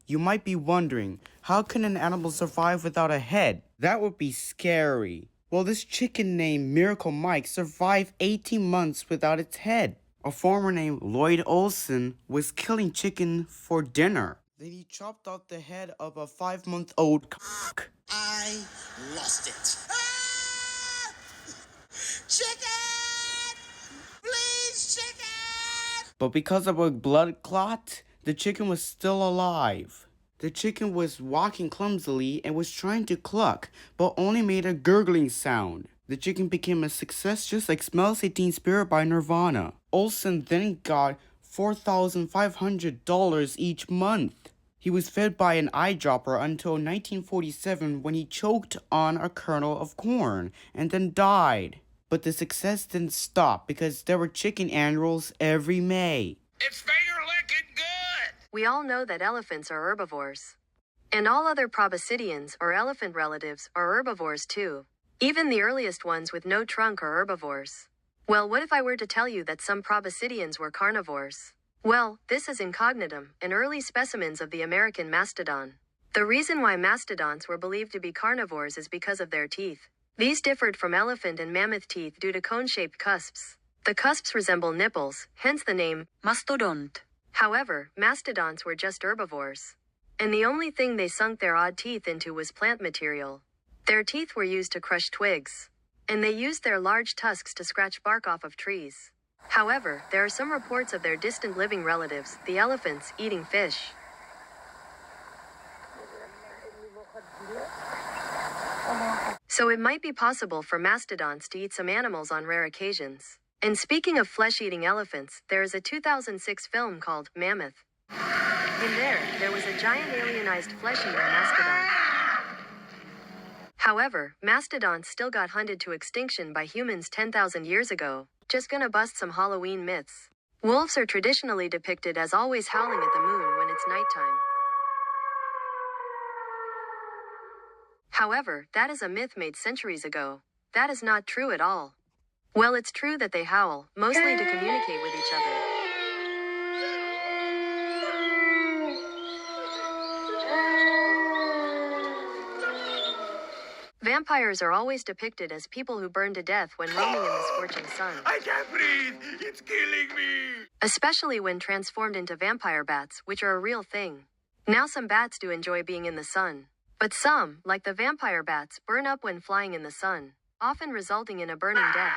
You might be wondering, how can an animal survive without a head? That would be scary. Well, this chicken named Miracle Mike survived 18 months without its head. A farmer named Lloyd Olson was killing chicken for dinner. Then he chopped off the head of a 5-month-old cock. I lost it. Ah! Chicken! Please, chicken! But because of a blood clot, the chicken was still alive. The chicken was walking clumsily and was trying to cluck, but only made a gurgling sound. The chicken became a success just like Smells a Teen Spirit by Nirvana. Olsen then got $4,500 each month. He was fed by an eyedropper until 1947 when he choked on a kernel of corn and then died. But the success didn't stop because there were chicken annuals every May. It's finger-licking good! We all know that elephants are herbivores. And all other proboscideans, or elephant relatives, are herbivores too. Even the earliest ones with no trunk are herbivores. Well, what if I were to tell you that some proboscideans were carnivores? Well, this is incognitum, and early specimens of the American mastodon. The reason why mastodons were believed to be carnivores is because of their teeth. These differed from elephant and mammoth teeth due to cone-shaped cusps. The cusps resemble nipples, hence the name mastodont. However, mastodons were just herbivores. And the only thing they sunk their odd teeth into was plant material. Their teeth were used to crush twigs. And they used their large tusks to scratch bark off of trees. However, there are some reports of their distant living relatives, the elephants, eating fish. So it might be possible for mastodons to eat some animals on rare occasions. And speaking of flesh-eating elephants, there is a 2006 film called Mammoth. In there was a giant alienized flesh-eating mastodon. However, mastodons still got hunted to extinction by humans 10,000 years ago. Just gonna bust some Halloween myths. Wolves are traditionally depicted as always howling at the moon when it's nighttime. However, that is a myth made centuries ago. That is not true at all. Well, it's true that they howl, mostly to communicate with each other. Vampires are always depicted as people who burn to death when roaming in the scorching sun. I can't breathe! It's killing me! Especially when transformed into vampire bats, which are a real thing. Now some bats do enjoy being in the sun. But some, like the vampire bats, burn up when flying in the sun, often resulting in a burning death.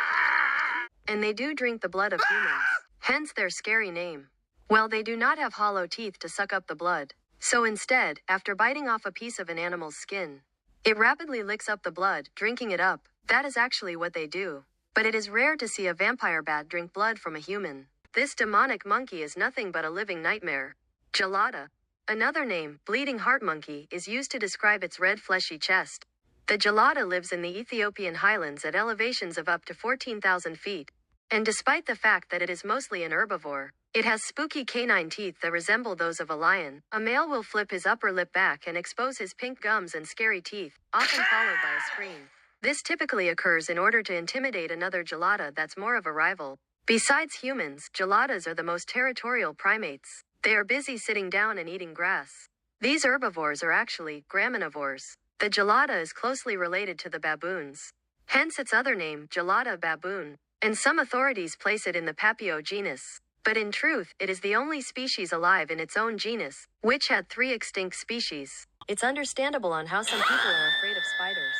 And they do drink the blood of humans, hence their scary name. Well, they do not have hollow teeth to suck up the blood. So instead, after biting off a piece of an animal's skin, it rapidly licks up the blood, drinking it up. That is actually what they do. But it is rare to see a vampire bat drink blood from a human. This demonic monkey is nothing but a living nightmare. Gelada, another name, bleeding heart monkey, is used to describe its red fleshy chest. The gelada lives in the Ethiopian highlands at elevations of up to 14,000 feet. And despite the fact that it is mostly an herbivore, it has spooky canine teeth that resemble those of a lion. A male will flip his upper lip back and expose his pink gums and scary teeth, often followed by a scream. This typically occurs in order to intimidate another gelada that's more of a rival. Besides humans, geladas are the most territorial primates. They are busy sitting down and eating grass. These herbivores are actually graminivores. The gelada is closely related to the baboons. Hence its other name, gelada baboon. And some authorities place it in the Papio genus. But in truth, it is the only species alive in its own genus, which had 3 extinct species. It's understandable on how some people are afraid of spiders.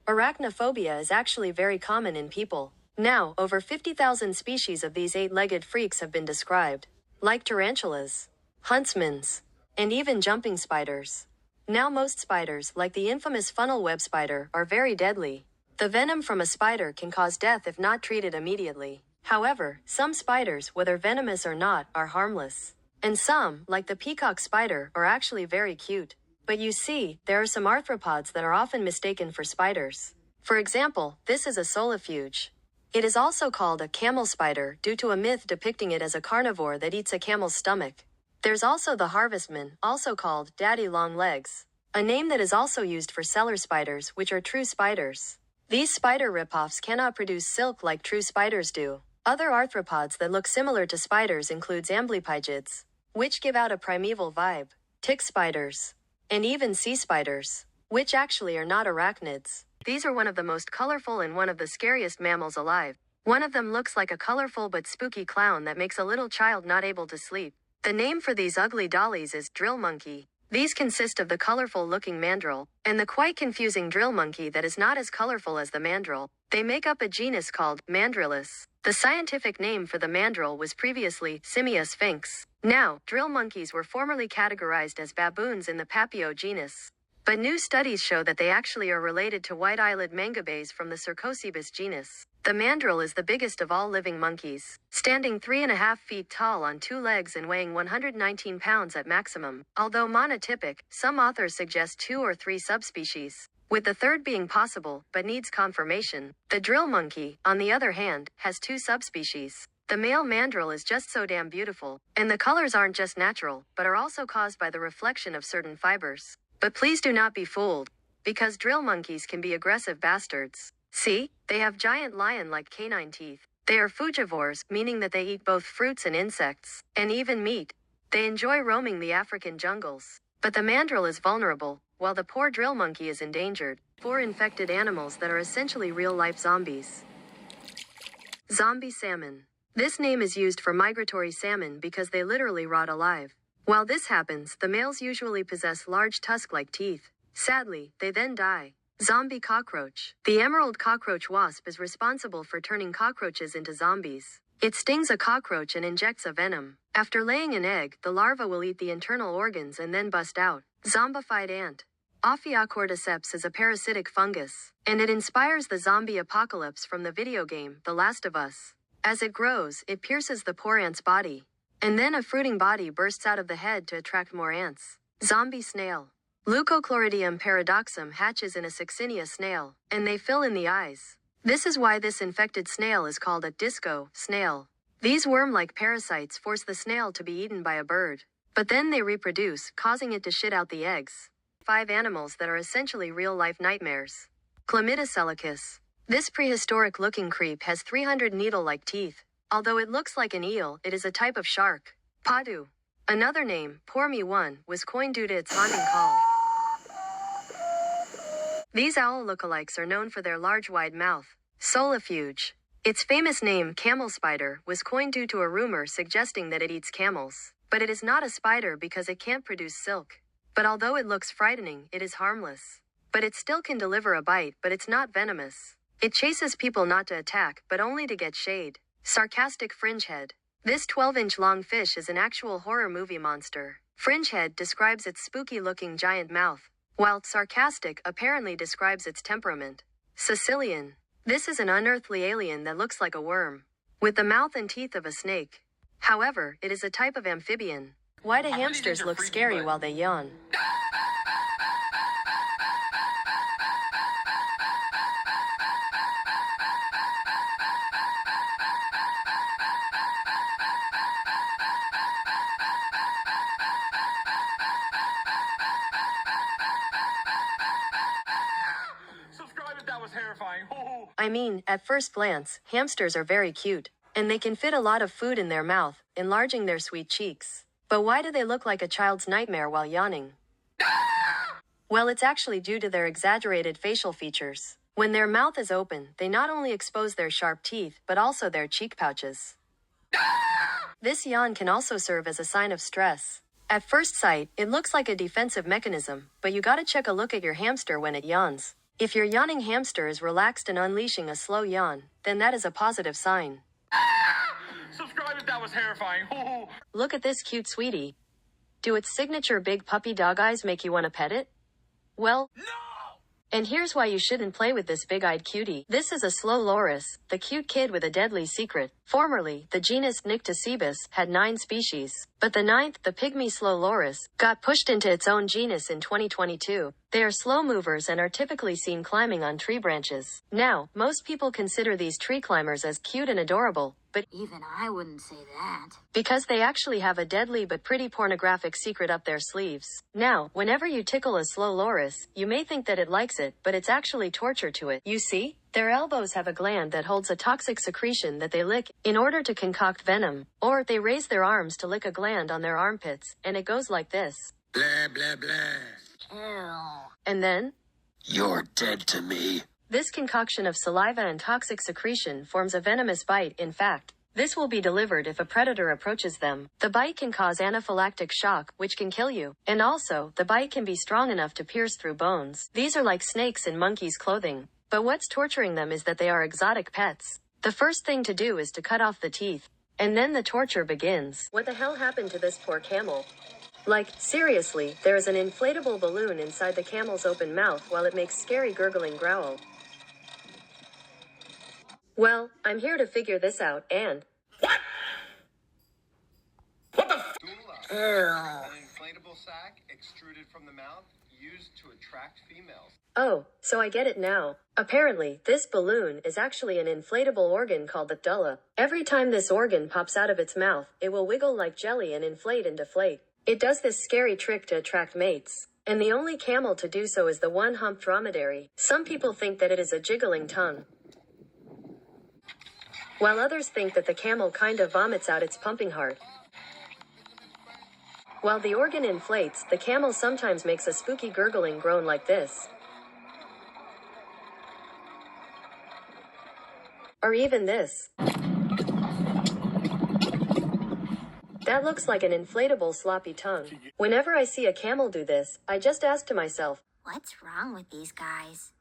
Arachnophobia is actually very common in people. Now, over 50,000 species of these 8-legged freaks have been described, like tarantulas, huntsmans, and even jumping spiders. Now most spiders, like the infamous funnel web spider, are very deadly. The venom from a spider can cause death if not treated immediately. However, some spiders, whether venomous or not, are harmless. And some, like the peacock spider, are actually very cute. But you see, there are some arthropods that are often mistaken for spiders. For example, this is a solifuge. It is also called a camel spider due to a myth depicting it as a carnivore that eats a camel's stomach. There's also the harvestman, also called daddy long legs, a name that is also used for cellar spiders, which are true spiders. These spider ripoffs cannot produce silk like true spiders do. Other arthropods that look similar to spiders include amblypygids, which give out a primeval vibe. tick spiders, and even sea spiders, which actually are not arachnids. These are one of the most colorful and one of the scariest mammals alive. One of them looks like a colorful but spooky clown that makes a little child not able to sleep. The name for these ugly dollies is drill monkey. These consist of the colorful-looking mandrill, and the quite confusing drill monkey that is not as colorful as the mandrill. They make up a genus called Mandrillus. The scientific name for the mandrill was previously Simia sphinx. Now, drill monkeys were formerly categorized as baboons in the Papio genus. But new studies show that they actually are related to white-eyelid mangabes from the Cercocebus genus. The mandrill is the biggest of all living monkeys, standing 3.5 feet tall on 2 legs and weighing 119 pounds at maximum. Although monotypic, some authors suggest 2 or 3 subspecies, with the third being possible, but needs confirmation. The drill monkey, on the other hand, has 2 subspecies. The male mandrill is just so damn beautiful, and the colors aren't just natural, but are also caused by the reflection of certain fibers. But please do not be fooled, because drill monkeys can be aggressive bastards. See, they have giant lion-like canine teeth. They are frugivores, meaning that they eat both fruits and insects, and even meat. They enjoy roaming the African jungles. But the mandrill is vulnerable, while the poor drill monkey is endangered. 4 infected animals that are essentially real-life zombies. Zombie salmon. This name is used for migratory salmon because they literally rot alive. While this happens, the males usually possess large tusk-like teeth. Sadly, they then die. Zombie cockroach. The emerald cockroach wasp is responsible for turning cockroaches into zombies. It stings a cockroach and injects a venom. After laying an egg, the larva will eat the internal organs and then bust out. Zombified ant. Ophiocordyceps is a parasitic fungus, and it inspires the zombie apocalypse from the video game, The Last of Us. As it grows, it pierces the poor ant's body, and then a fruiting body bursts out of the head to attract more ants. Zombie snail. Leucochloridium paradoxum hatches in a Succinia snail, and they fill in the eyes. This is why this infected snail is called a disco snail. These worm-like parasites force the snail to be eaten by a bird, but then they reproduce, causing it to shit out the eggs. 5 animals that are essentially real-life nightmares. Chlamydocelicus. This prehistoric-looking creep has 300 needle-like teeth. Although it looks like an eel, it is a type of shark. Padu. Another name, Pormi1, was coined due to its haunting call. These owl lookalikes are known for their large wide mouth. Solifuge. Its famous name, camel spider, was coined due to a rumor suggesting that it eats camels. But it is not a spider because it can't produce silk. But although it looks frightening, it is harmless. But it still can deliver a bite, but it's not venomous. It chases people not to attack, but only to get shade. Sarcastic fringehead. This 12-inch long fish is an actual horror movie monster. Fringehead describes its spooky-looking giant mouth, while sarcastic apparently describes its temperament. Sicilian. This is an unearthly alien that looks like a worm, with the mouth and teeth of a snake. However, it is a type of amphibian. Why do hamsters look scary while they yawn? I mean, at first glance, hamsters are very cute, and they can fit a lot of food in their mouth, enlarging their sweet cheeks. But why do they look like a child's nightmare while yawning? Well, it's actually due to their exaggerated facial features. When their mouth is open, they not only expose their sharp teeth, but also their cheek pouches. This yawn can also serve as a sign of stress. At first sight, it looks like a defensive mechanism, but you gotta check a look at your hamster when it yawns. If your yawning hamster is relaxed and unleashing a slow yawn, then that is a positive sign. Subscribe if that was terrifying. Look at this cute sweetie. Do its signature big puppy dog eyes make you want to pet it? Well, No! and here's why you shouldn't play with this big-eyed cutie. This is a slow loris, the cute kid with a deadly secret. Formerly, the genus Nycticebus had 9 species, but the 9th, the pygmy slow loris, got pushed into its own genus in 2022. They are slow movers and are typically seen climbing on tree branches. Now, most people consider these tree climbers as cute and adorable, but Even I wouldn't say that. because they actually have a deadly but pretty pornographic secret up their sleeves. Now, whenever you tickle a slow loris, you may think that it likes it, but it's actually torture to it. You see? Their elbows have a gland that holds a toxic secretion that they lick in order to concoct venom. Or, they raise their arms to lick a gland on their armpits, and it goes like this. Blah, blah, blah. Ew. And then, You're dead to me. this concoction of saliva and toxic secretion forms a venomous bite. In fact, this will be delivered if a predator approaches them. The bite can cause anaphylactic shock, which can kill you. And also, the bite can be strong enough to pierce through bones. These are like snakes in monkeys' clothing. But what's torturing them is that they are exotic pets. The first thing to do is to cut off the teeth. And then the torture begins. What the hell happened to this poor camel? Like, seriously, there is an inflatable balloon inside the camel's open mouth while it makes scary gurgling growl. Well, I'm here to figure this out, and... Ew. An inflatable sac extruded from the mouth used to attract females. Oh, so I get it now. Apparently, this balloon is actually an inflatable organ called the dullah. Every time this organ pops out of its mouth, it will wiggle like jelly and inflate and deflate. It does this scary trick to attract mates. And the only camel to do so is the one-humped dromedary. Some people think that it is a jiggling tongue, while others think that the camel kind of vomits out its pumping heart. While the organ inflates, the camel sometimes makes a spooky gurgling groan like this. Or even this. That looks like an inflatable sloppy tongue. Whenever I see a camel do this, I just ask to myself, What's wrong with these guys?